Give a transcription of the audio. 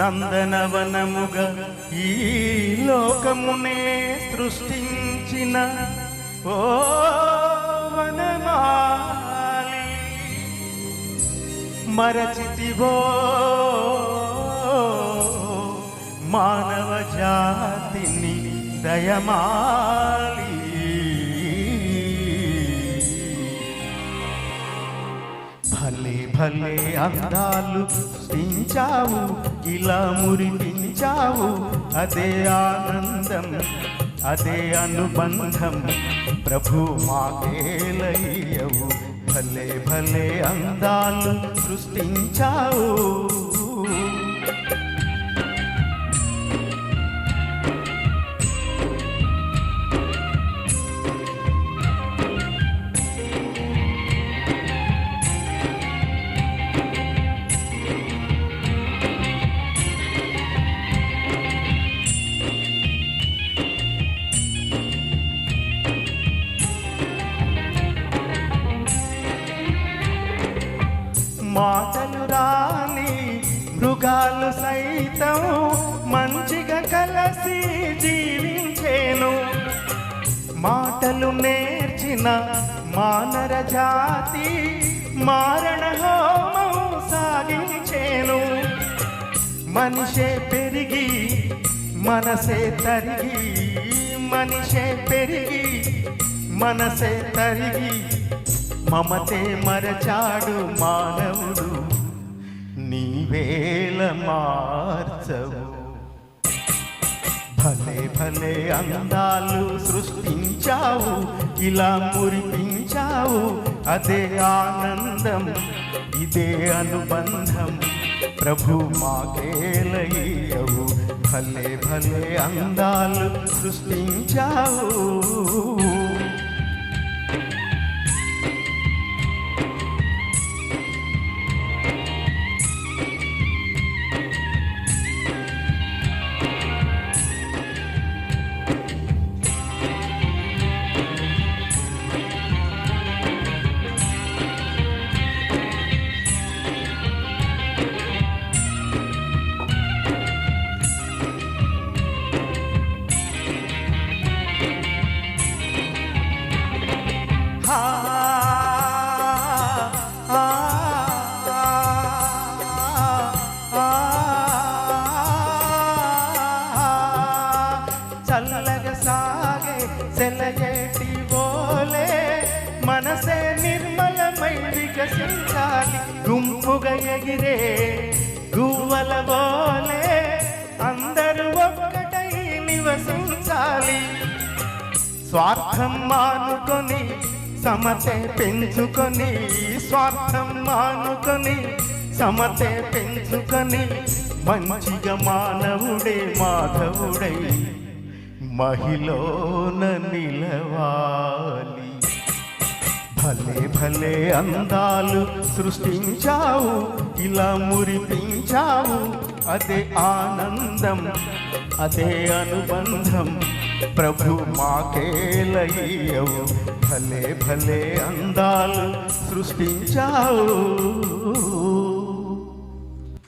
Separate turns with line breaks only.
నందనవనముగా ఈ లోకమునే సృష్టించిన ఓ వనమాలి మరచితివో మానవ జాతిని దయమాలి భలే భలే అందాలు సృష్టించావు ఇలా మురిపించావు అదే ఆనందం అదే అనుబంధం ప్రభు మాకేలయ్యవు భలే భలే అందాలు సృష్టించావు మాటలు రాని మృగాలు సైతం మంచిగా కలసి జీవించేను మాటలు నేర్చిన మానర జాతి మారణ హోమం సాగించేను మనిషే పెరిగి మనసే తరిగి మనిషే పెరిగి మనసే తరిగి మమతే మరచాడు మానవుడు నీవేల మార్చవు భలే భలే అందాలు సృష్టించావు ఇలా మురిపించావు అదే ఆనందం ఇదే అనుబంధం ప్రభు మాకేలయ్యవు భలే భలే అందాలు సృష్టించావు చల్లగా సాగే సెలయేటి బోలే మనసే నిర్మలమై వికసించాలి గుంపుగా ఎగిరే గువ్వల బోలే అందరూ ఒక్కటై నివసించాలి స్వార్థం మానుకొని సమతే పెంచుకొని స్వార్థం మానుకొని సమతే పెంచుకొని మంచిగా మానవుడే మాధవుడై మహిళన నిలవాలి భలే భలే అందాలు సృష్టించావు ఇలా మురిపించావు అదే ఆనందం అదే అనుబంధం ప్రభు మాకేలయ్యవు భలే భలే అందాలు సృష్టించావు